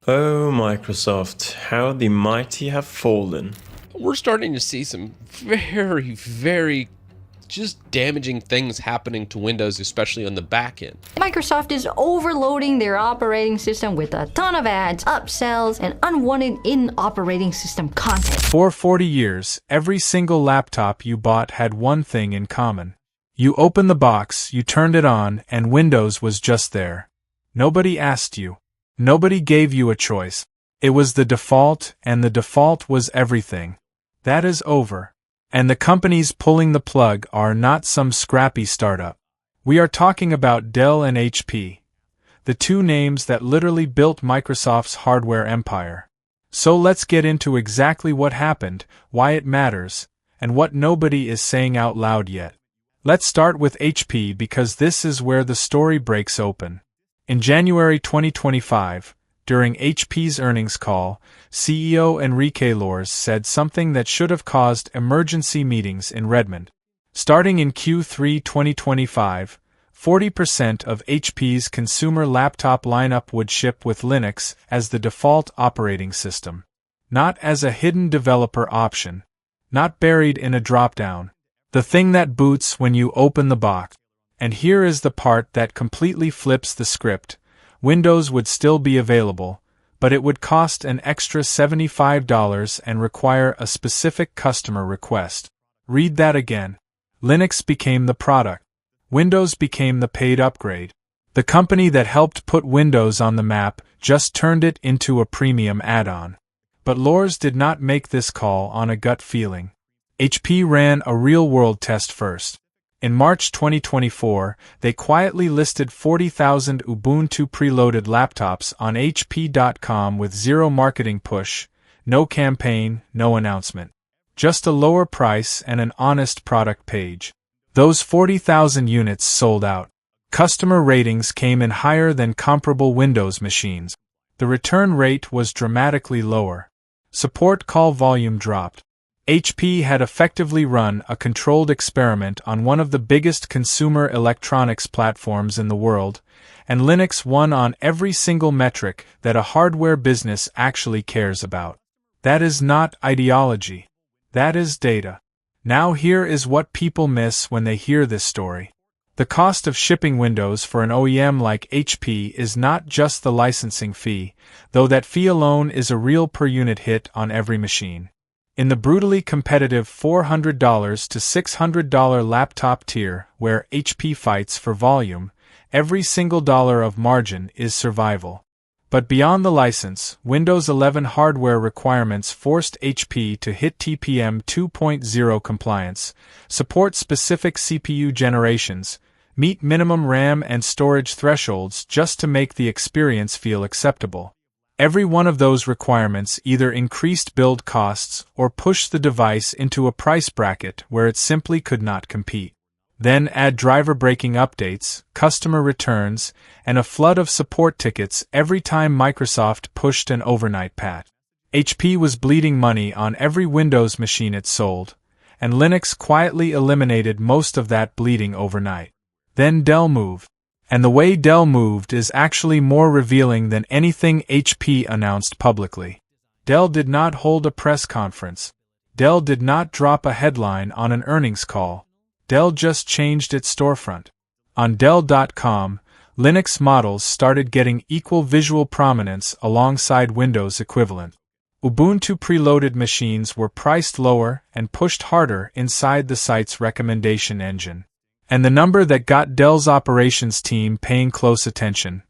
Oh, Microsoft, how the mighty have fallen. We're starting to see some very just damaging things happening to Windows, especially on the back end. Microsoft is overloading their operating system with a ton of ads, upsells, and unwanted in-operating system content. For 40 years, every single laptop you bought had one thing in common. You opened the box, you turned it on, and Windows was just there. Nobody asked you. Nobody gave you a choice. It was the default, and the default was everything. That is over. And the companies pulling the plug are not some scrappy startup. We are talking about Dell and HP, the two names that literally built Microsoft's hardware empire. So let's get into exactly what happened, why it matters, and what nobody is saying out loud yet. Let's start with HP because this is where the story breaks open. In January 2025, during HP's earnings call, CEO Enrique Lores said something that should have caused emergency meetings in Redmond. Starting in Q3 2025, 40% of HP's consumer laptop lineup would ship with Linux as the default operating system. Not as a hidden developer option. Not buried in a dropdown. The thing that boots when you open the box. And here is the part that completely flips the script. Windows would still be available, but it would cost an extra $75 and require a specific customer request. Read that again. Linux became the product. Windows became the paid upgrade. The company that helped put Windows on the map just turned it into a premium add-on. But Lores did not make this call on a gut feeling. HP ran a real-world test first. In March 2024, they quietly listed 40,000 Ubuntu-preloaded laptops on HP.com with zero marketing push, no campaign, no announcement. Just a lower price and an honest product page. Those 40,000 units sold out. Customer ratings came in higher than comparable Windows machines. The return rate was dramatically lower. Support call volume dropped. HP had effectively run a controlled experiment on one of the biggest consumer electronics platforms in the world, and Linux won on every single metric that a hardware business actually cares about. That is not ideology. That is data. Now here is what people miss when they hear this story. The cost of shipping Windows for an OEM like HP is not just the licensing fee, though that fee alone is a real per-unit hit on every machine. In the brutally competitive $400 to $600 laptop tier where HP fights for volume, every single dollar of margin is survival. But beyond the license, Windows 11 hardware requirements forced HP to hit TPM 2.0 compliance, support specific CPU generations, meet minimum RAM and storage thresholds just to make the experience feel acceptable. Every one of those requirements either increased build costs or pushed the device into a price bracket where it simply could not compete. Then add driver-breaking updates, customer returns, and a flood of support tickets every time Microsoft pushed an overnight patch. HP was bleeding money on every Windows machine it sold, and Linux quietly eliminated most of that bleeding overnight. Then Dell moved. And the way Dell moved is actually more revealing than anything HP announced publicly. Dell did not hold a press conference. Dell did not drop a headline on an earnings call. Dell just changed its storefront. On Dell.com, Linux models started getting equal visual prominence alongside Windows equivalent. Ubuntu-preloaded machines were priced lower and pushed harder inside the site's recommendation engine. And the number that got Dell's operations team paying close attention.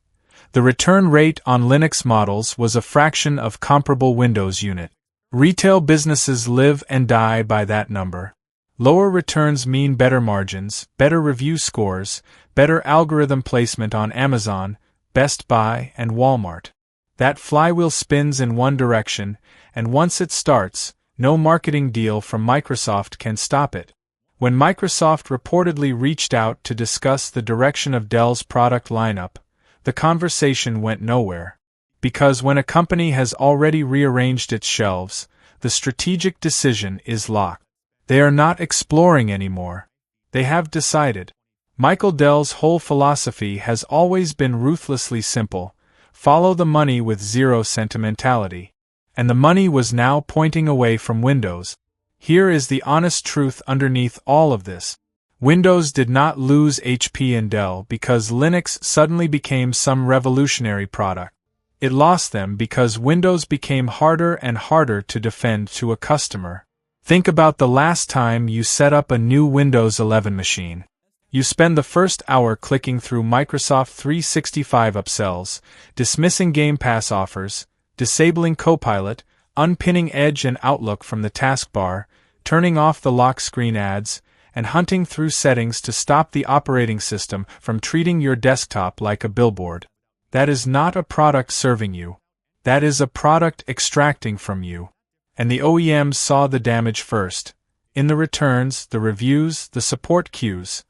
The return rate on Linux models was a fraction of comparable Windows unit. Retail businesses live and die by that number. Lower returns mean better margins, better review scores, better algorithm placement on Amazon, Best Buy, and Walmart. That flywheel spins in one direction, and once it starts, no marketing deal from Microsoft can stop it. When Microsoft reportedly reached out to discuss the direction of Dell's product lineup, the conversation went nowhere. Because when a company has already rearranged its shelves, the strategic decision is locked. They are not exploring anymore. They have decided. Michael Dell's whole philosophy has always been ruthlessly simple: Follow the money with zero sentimentality. And the money was now pointing away from Windows. Here is the honest truth underneath all of this. Windows did not lose HP and Dell because Linux suddenly became some revolutionary product. It lost them because Windows became harder and harder to defend to a customer. Think about the last time you set up a new Windows 11 machine. You spend the first hour clicking through Microsoft 365 upsells, dismissing Game Pass offers, disabling Copilot, unpinning Edge and Outlook from the taskbar, turning off the lock screen ads, and hunting through settings to stop the operating system from treating your desktop like a billboard. That is not a product serving you. That is a product extracting from you. And the OEMs saw the damage first, in the returns, the reviews, the support queues,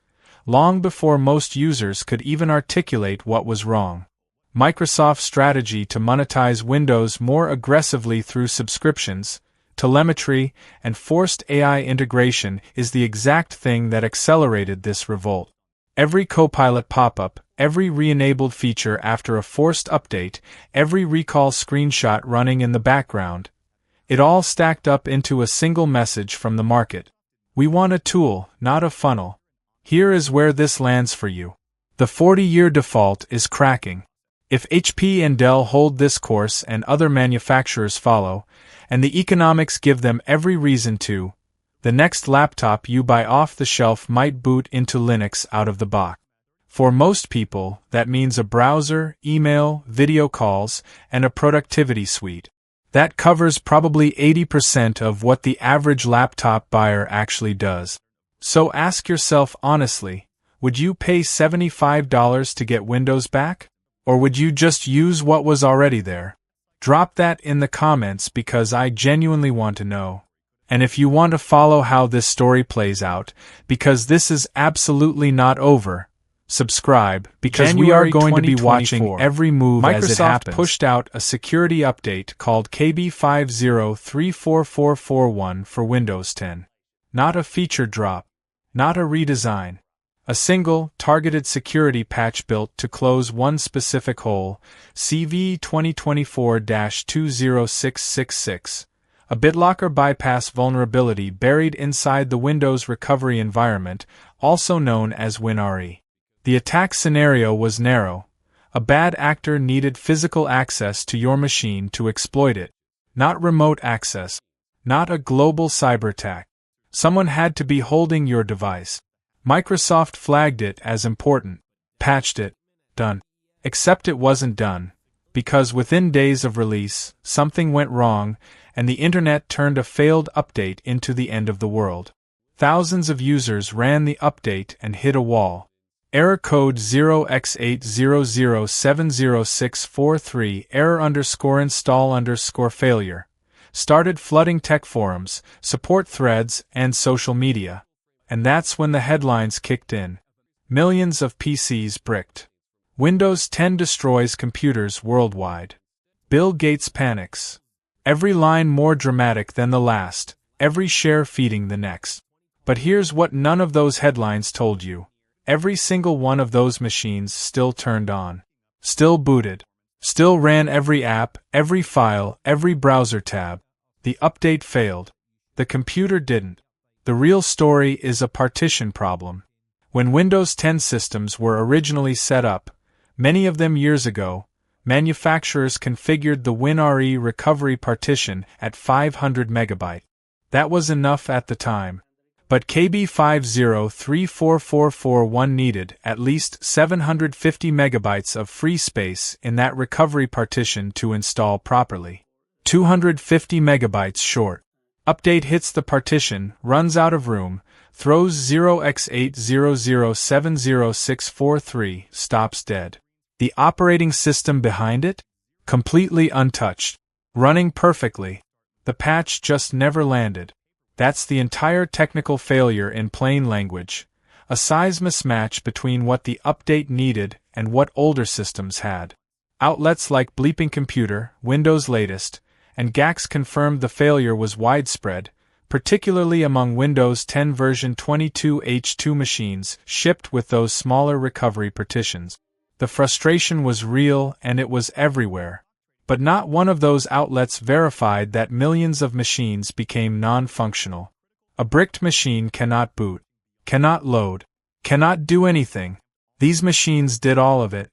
long before most users could even articulate what was wrong. Microsoft's strategy to monetize Windows more aggressively through subscriptions, telemetry, and forced AI integration is the exact thing that accelerated this revolt. Every Copilot pop-up, every re-enabled feature after a forced update, every recall screenshot running in the background, it all stacked up into a single message from the market. We want a tool, not a funnel. Here is where this lands for you. The 40-year default is cracking. If HP and Dell hold this course and other manufacturers follow, and the economics give them every reason to, the next laptop you buy off the shelf might boot into Linux out of the box. For most people, that means a browser, email, video calls, and a productivity suite. That covers probably 80% of what the average laptop buyer actually does. So ask yourself honestly, would you pay $75 to get Windows back? Or would you just use what was already there? Drop that in the comments because I genuinely want to know. And if you want to follow how this story plays out, because this is absolutely not over, subscribe, because we are going to be watching every move as it happens. Microsoft pushed out a security update called KB50344441 for Windows 10. Not a feature drop. Not a redesign. A single, targeted security patch built to close one specific hole, CV 2024-20666, a BitLocker bypass vulnerability buried inside the Windows recovery environment, also known as WinRE. The attack scenario was narrow. A bad actor needed physical access to your machine to exploit it, not remote access, not a global cyber attack. Someone had to be holding your device. Microsoft flagged it as important, patched it, done. Except it wasn't done, because within days of release, something went wrong, and the internet turned a failed update into the end of the world. Thousands of users ran the update and hit a wall. Error code 0x800700643 error_install_failure. Started flooding tech forums, support threads, and social media. And that's when the headlines kicked in. Millions of PCs bricked. Windows 10 destroys computers worldwide. Bill Gates panics. Every line more dramatic than the last, every share feeding the next. But here's what none of those headlines told you. Every single one of those machines still turned on. Still booted. Still ran every app, every file, every browser tab. The update failed. The computer didn't. The real story is a partition problem. When Windows 10 systems were originally set up, many of them years ago, manufacturers configured the WinRE recovery partition at 500 MB. That was enough at the time. But KB50344441 needed at least 750 MB of free space in that recovery partition to install properly. 250 MB short. Update hits the partition, runs out of room, throws 0x800700643, stops dead. The operating system behind it? Completely untouched. Running perfectly. The patch just never landed. That's the entire technical failure in plain language. A size mismatch between what the update needed and what older systems had. Outlets like Bleeping Computer, Windows Latest, and GAX confirmed the failure was widespread, particularly among Windows 10 version 22H2 machines shipped with those smaller recovery partitions. The frustration was real and it was everywhere. But not one of those outlets verified that millions of machines became non-functional. A bricked machine cannot boot, cannot load, cannot do anything. These machines did all of it.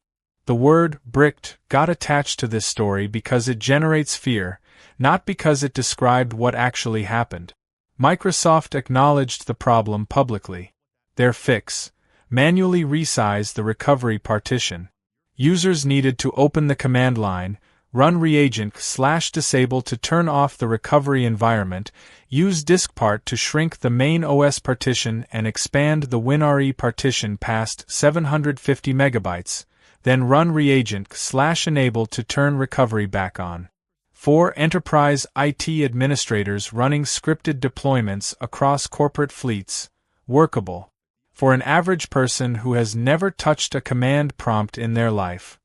The word bricked got attached to this story because it generates fear, not because it described what actually happened. Microsoft acknowledged the problem publicly. Their fix: manually resize the recovery partition. Users needed to open the command line, run reagent/disable to turn off the recovery environment, use diskpart to shrink the main OS partition and expand the WinRE partition past 750 megabytes, then run reagent/enable to turn recovery back on. For enterprise IT administrators running scripted deployments across corporate fleets, workable. For an average person who has never touched a command prompt in their life,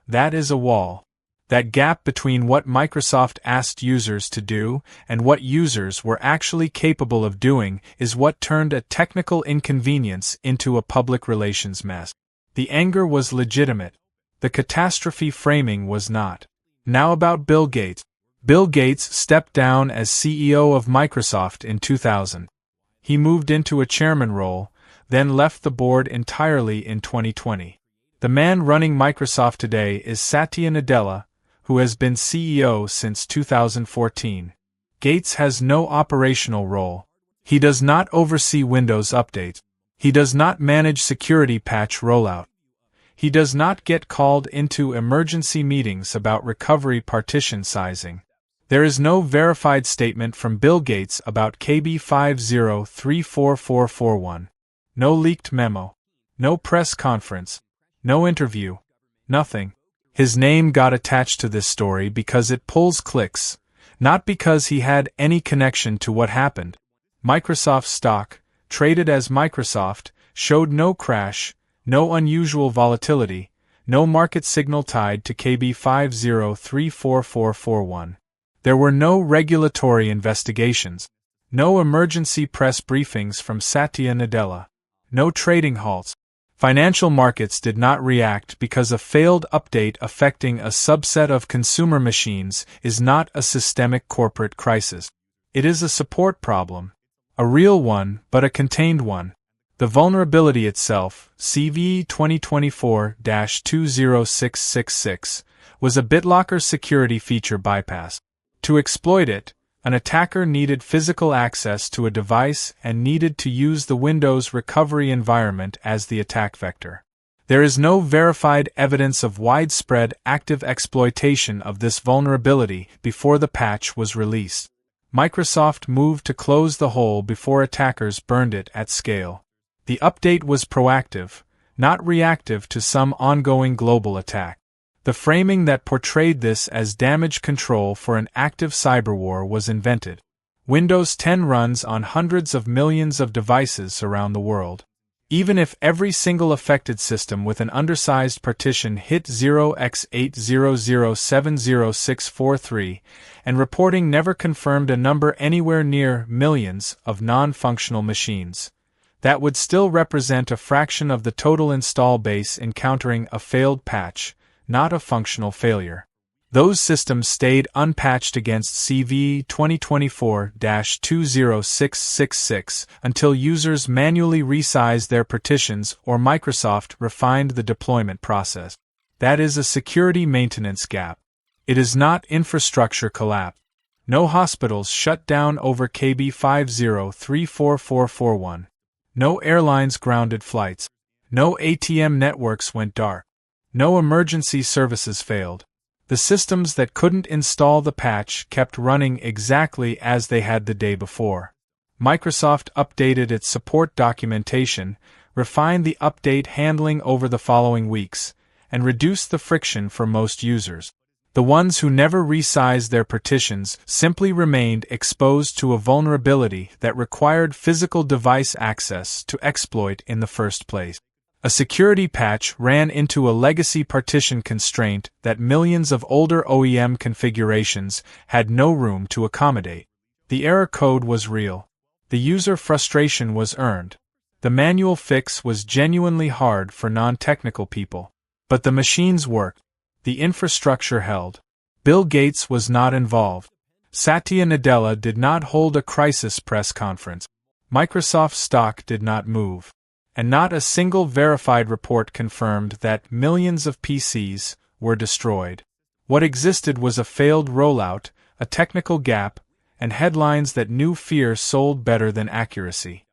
that is a wall. That gap between what Microsoft asked users to do and what users were actually capable of doing is what turned a technical inconvenience into a public relations mess. The anger was legitimate. The catastrophe framing was not. Now about Bill Gates. Bill Gates stepped down as CEO of Microsoft in 2000. He moved into a chairman role, then left the board entirely in 2020. The man running Microsoft today is Satya Nadella, who has been CEO since 2014. Gates has no operational role. He does not oversee Windows updates. He does not manage security patch rollout. He does not get called into emergency meetings about recovery partition sizing. There is no verified statement from Bill Gates about KB50344441. No leaked memo. No press conference. No interview. Nothing. His name got attached to this story because it pulls clicks, not because he had any connection to what happened. Microsoft stock, traded as Microsoft, showed no crash, no unusual volatility, no market signal tied to KB50344441. There were no regulatory investigations, no emergency press briefings from Satya Nadella, no trading halts. Financial markets did not react because a failed update affecting a subset of consumer machines is not a systemic corporate crisis. It is a support problem. A real one, but a contained one. The vulnerability itself, CVE 2024-20666, was a BitLocker security feature bypass. To exploit it, an attacker needed physical access to a device and needed to use the Windows recovery environment as the attack vector. There is no verified evidence of widespread active exploitation of this vulnerability before the patch was released. Microsoft moved to close the hole before attackers burned it at scale. The update was proactive, not reactive to some ongoing global attack. The framing that portrayed this as damage control for an active cyberwar was invented. Windows 10 runs on hundreds of millions of devices around the world. Even if every single affected system with an undersized partition hit 0x800070643, and reporting never confirmed a number anywhere near millions of non-functional machines, that would still represent a fraction of the total install base encountering a failed patch, not a functional failure. Those systems stayed unpatched against CVE 2024-20666 until users manually resized their partitions or Microsoft refined the deployment process. That is a security maintenance gap. It is not infrastructure collapse. No hospitals shut down over KB50344441. No airlines grounded flights. No ATM networks went dark. No emergency services failed. The systems that couldn't install the patch kept running exactly as they had the day before. Microsoft updated its support documentation, refined the update handling over the following weeks, and reduced the friction for most users. The ones who never resized their partitions simply remained exposed to a vulnerability that required physical device access to exploit in the first place. A security patch ran into a legacy partition constraint that millions of older OEM configurations had no room to accommodate. The error code was real. The user frustration was earned. The manual fix was genuinely hard for non-technical people. But the machines worked. The infrastructure held. Bill Gates was not involved. Satya Nadella did not hold a crisis press conference. Microsoft stock did not move. And not a single verified report confirmed that millions of PCs were destroyed. What existed was a failed rollout, a technical gap, and headlines that knew fear sold better than accuracy.